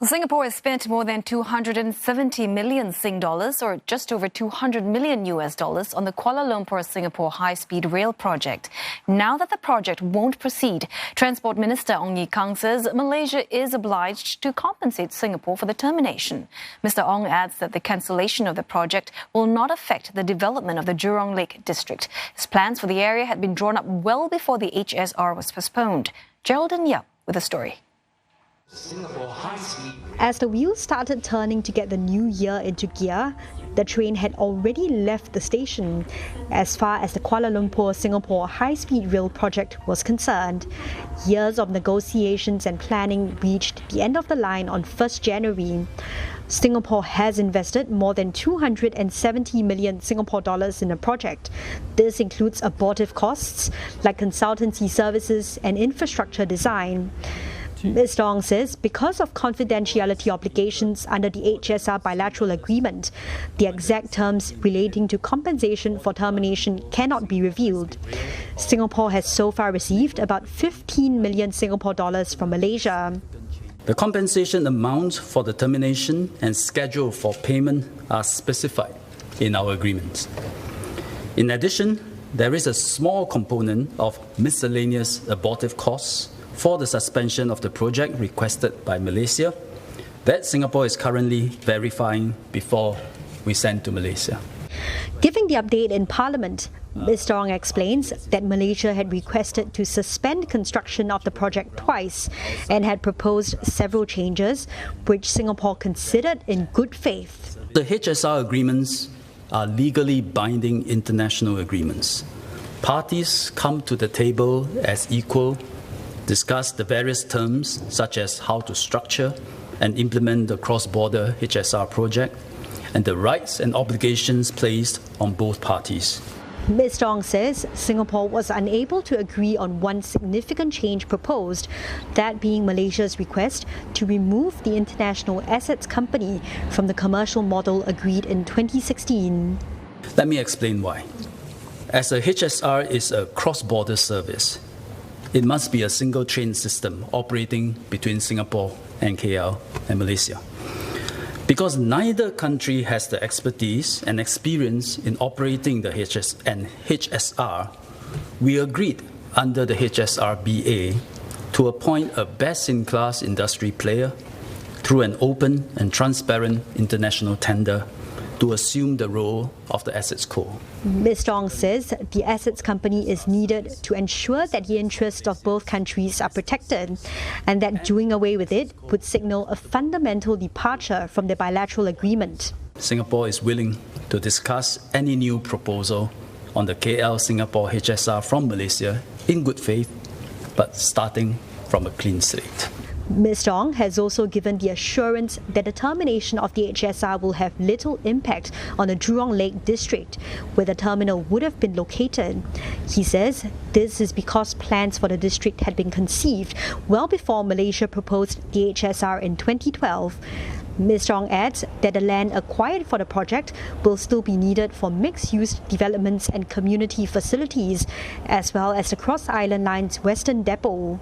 Singapore has spent more than 270 million Sing dollars, or just over 200 million US dollars, on the Kuala Lumpur-Singapore high-speed rail project. Now that the project won't proceed, Transport Minister Ong Ye Kung says Malaysia is obliged to compensate Singapore for the termination. Mr. Ong adds that the cancellation of the project will not affect the development of the Jurong Lake district. His plans for the area had been drawn up well before the HSR was postponed. Geraldine Yap with the story. As the wheels started turning to get the new year into gear, the train had already left the station as far as the Kuala Lumpur-Singapore high-speed rail project was concerned. Years of negotiations and planning reached the end of the line on 1st January. Singapore has invested more than 270 million Singapore dollars in the project. This includes abortive costs like consultancy services and infrastructure design. Mr. Ong says because of confidentiality obligations under the HSR bilateral agreement, the exact terms relating to compensation for termination cannot be revealed. Singapore has so far received about 15 million Singapore dollars from Malaysia. The compensation amount for the termination and schedule for payment are specified in our agreement. In addition, there is a small component of miscellaneous abortive costs for the suspension of the project requested by Malaysia that Singapore is currently verifying before we send to Malaysia. Giving the update in Parliament, Mr. Ong explains that Malaysia had requested to suspend construction of the project twice and had proposed several changes, which Singapore considered in good faith. The HSR agreements are legally binding international agreements. Parties come to the table as equal, discuss the various terms such as how to structure and implement the cross-border HSR project and the rights and obligations placed on both parties. Mr. Ong says Singapore was unable to agree on one significant change proposed, that being Malaysia's request to remove the International Assets Company from the commercial model agreed in 2016. Let me explain why. As a HSR is a cross-border service, it must be a single train system operating between Singapore and KL and Malaysia. Because neither country has the expertise and experience in operating the HSR, we agreed under the HSR-BA to appoint a best-in-class industry player through an open and transparent international tender to assume the role of the Assets Co. Mr. Ong says the Assets Company is needed to ensure that the interests of both countries are protected, and that doing away with it would signal a fundamental departure from the bilateral agreement. Singapore is willing to discuss any new proposal on the KL-Singapore HSR from Malaysia in good faith, but starting from a clean slate. Mr. Ong has also given the assurance that the termination of the HSR will have little impact on the Jurong Lake district, where the terminal would have been located. He says this is because plans for the district had been conceived well before Malaysia proposed the HSR in 2012. Mr. Ong adds that the land acquired for the project will still be needed for mixed-use developments and community facilities, as well as the Cross Island Line's Western Depot.